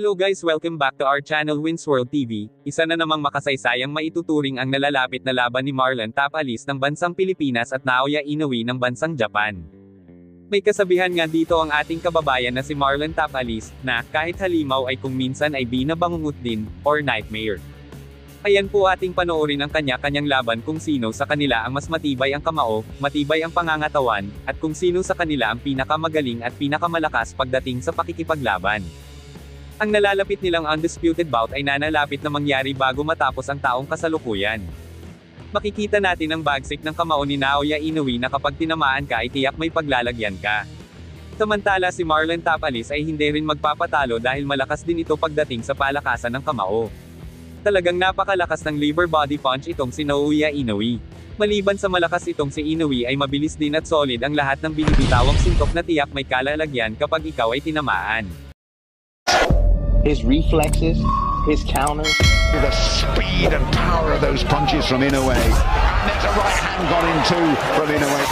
Hello guys, welcome back to our channel Wins World TV. Isa na namang makasaysayang maituturing ang nalalapit na laban ni Marlon Tapalis ng bansang Pilipinas at Naoya Inoue ng bansang Japan. May kasabihan nga dito ang ating kababayan na si Marlon Tapalis, na kahit halimaw ay kung minsan ay binabangungot din, or nightmare. Ayan po ating panoorin ang kanya-kanyang laban kung sino sa kanila ang mas matibay ang kamao, matibay ang pangangatawan, at kung sino sa kanila ang pinakamagaling at pinakamalakas pagdating sa pakikipaglaban. Ang nalalapit nilang undisputed bout ay nanalapit na mangyari bago matapos ang taong kasalukuyan. Makikita natin ang bagsik ng kamao ni Naoya Inoue na kapag tinamaan ka ay tiyak may paglalagyan ka. Samantala si Marlon Tapalis ay hindi rin magpapatalo dahil malakas din ito pagdating sa palakasan ng kamao. Talagang napakalakas ng liver body punch itong si Naoya Inoue. Maliban sa malakas itong si Inoue ay mabilis din at solid ang lahat ng binibitawang sintok na tiyak may kalalagyan kapag ikaw ay tinamaan. His reflexes, his counters. The speed and power of those punches from Inoue. And there's a right hand gone in too from Inoue.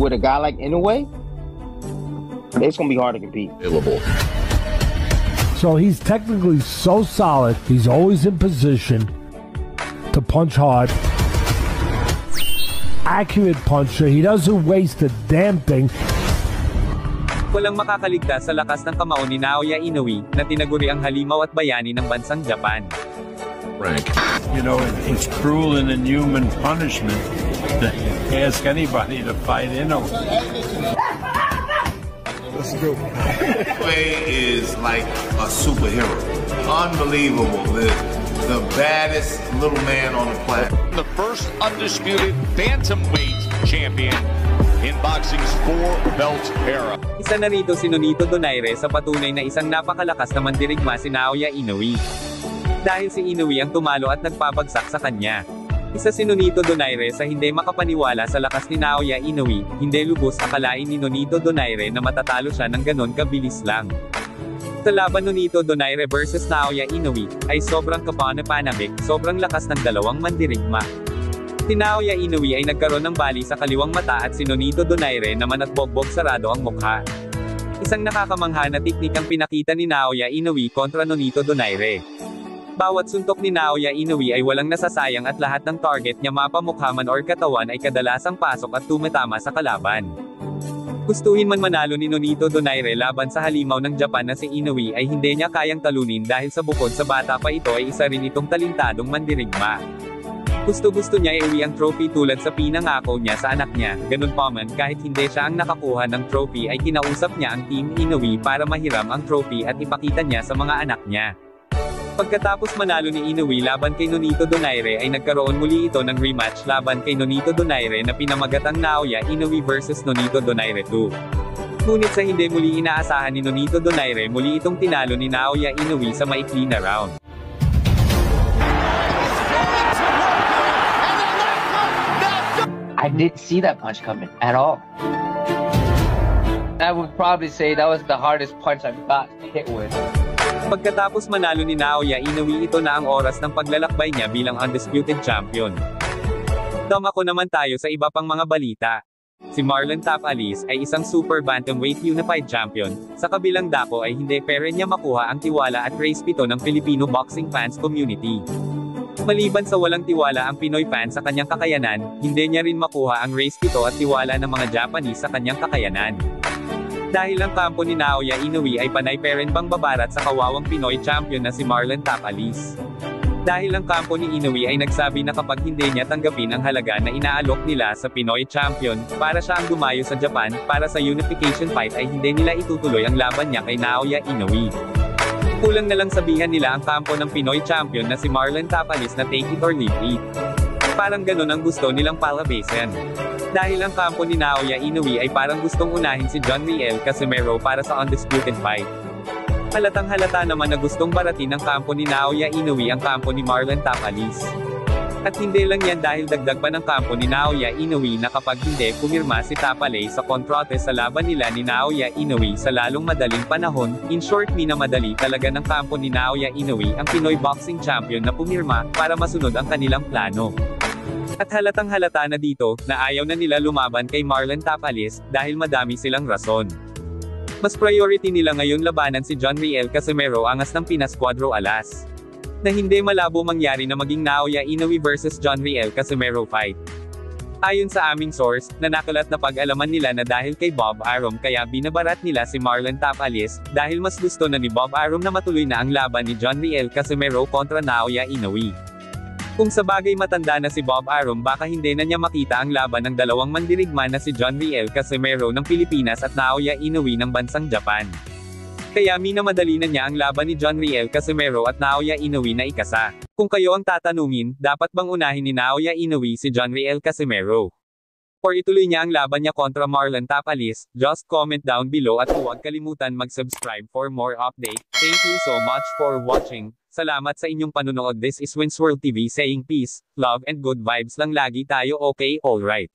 With a guy like Inoue, it's going to be hard to compete. So he's technically so solid. He's always in position to punch hard. Accurate puncher. He doesn't waste a damn thing. Walang makakaligtas sa lakas ng kamao ni Naoya Inoue, na tinaguri ang halimaw at bayani ng bansang Japan. Frank. You know, it's cruel and inhuman punishment to ask anybody to fight Inoue. Let's go. Inoue is like a superhero. Unbelievable. The baddest little man on the planet. The first undisputed bantamweight champion in boxing's four-belt era. Isa na rito si Nonito Donaire sa patunay na isang napakalakas na mandirigma si Naoya Inoue. Dahil si Inoue ang tumalo at nagpabagsak sa kanya. Isa si Nonito Donaire sa hindi makapaniwala sa lakas ni Naoya Inoue, hindi lubos akalain ni Nonito Donaire na matatalo siya ng ganon kabilis lang. Sa laban Nonito Donaire versus Naoya Inoue, ay sobrang kapanabik, sobrang lakas ng dalawang mandirigma. Si Naoya Inoue ay nagkaroon ng bali sa kaliwang mata at si Nonito Donaire naman at bogbog sarado ang mukha. Isang nakakamangha na teknik ang pinakita ni Naoya Inoue kontra Nonito Donaire. Bawat suntok ni Naoya Inoue ay walang nasasayang at lahat ng target niya mapamukha man or katawan ay kadalasang pasok at tumatama sa kalaban. Gustuhin man manalo ni Nonito Donaire laban sa halimaw ng Japan na si Inoue ay hindi niya kayang talunin dahil sa bukod sa bata pa ito ay isa rin itong talintadong mandirigma. Gusto niya iuwi ang trophy tulad sa pinangako niya sa anak niya, ganun pa man kahit hindi siya ang nakakuha ng trophy ay kinausap niya ang Team Inoue para mahiram ang trophy at ipakita niya sa mga anak niya. Pagkatapos manalo ni Inoue laban kay Nonito Donaire ay nagkaroon muli ito ng rematch laban kay Nonito Donaire na pinamagat ang Naoya Inoue versus Nonito Donaire 2. Ngunit sa hindi muli inaasahan ni Nonito Donaire muli itong tinalo ni Naoya Inoue sa maikli na round. I didn't see that punch coming at all. I would probably say that was the hardest punch I've got hit with. Pagkatapos manalo ni Naoya Inoue ito na ang oras ng paglalakbay niya bilang undisputed champion. Dumako naman tayo sa iba pang mga balita. Si Marlon Tapalis ay isang super bantamweight unified champion, sa kabilang dako ay hindi pero niya makuha ang tiwala at respeto ng Filipino boxing fans community. Maliban sa walang tiwala ang Pinoy fans sa kanyang kakayanan, hindi niya rin makuha ang respeto at tiwala ng mga Japanese sa kanyang kakayanan. Dahil ang kampo ni Naoya Inoue ay panay peren bang babarat sa kawawang Pinoy champion na si Marlon Tapalis. Dahil ang kampo ni Inoue ay nagsabi na kapag hindi niya tanggapin ang halaga na inaalok nila sa Pinoy champion, para siya ang dumayo sa Japan, para sa unification fight ay hindi nila itutuloy ang laban niya kay Naoya Inoue. Kulang na lang sabihan nila ang kampo ng Pinoy champion na si Marlon Tapalis na take it or leave it. Parang ganun ang gusto nilang palabasan. Dahil ang kampo ni Naoya Inoue ay parang gustong unahin si John Riel Casimero para sa undisputed fight. Halatang halata naman na gustong baratin ng kampo ni Naoya Inoue ang kampo ni Marlon Tapalis. At hindi lang yan dahil dagdag pa ng kampo ni Naoya Inoue na kapag hindi pumirma si Tapalis sa kontrate sa laban nila ni Naoya Inoue sa lalong madaling panahon, in short minamadali talaga ng kampo ni Naoya Inoue ang Pinoy boxing champion na pumirma, para masunod ang kanilang plano. At halatang halata na dito, na ayaw na nila lumaban kay Marlon Tapalis, dahil madami silang rason. Mas priority nila ngayon labanan si John Riel Casimero angas ng Pinas Cuadro Alas. Na hindi malabo mangyari na maging Naoya Inoue versus John Riel Casimero fight. Ayon sa aming source, nanakalat na pag-alaman nila na dahil kay Bob Arum kaya binabarat nila si Marlon Tapalis, dahil mas gusto na ni Bob Arum na matuloy na ang laban ni John Riel Casimero kontra Naoya Inoue. Kung sa bagay matanda na si Bob Arum baka hindi na niya makita ang laban ng dalawang mandirigma na si John Riel Casimero ng Pilipinas at Naoya Inoue ng bansang Japan. Kaya minamadali na niya ang laban ni John Riel Casimero at Naoya Inoue na ikasa. Kung kayo ang tatanungin, dapat bang unahin ni Naoya Inoue si John Riel Casimero? Or ituloy niya ang laban niya kontra Marlon Tapalis? Just comment down below at huwag kalimutan mag-subscribe for more update. Thank you so much for watching. Salamat sa inyong panunood. This is Winsworld TV saying peace, love and good vibes lang lagi tayo, okay, alright.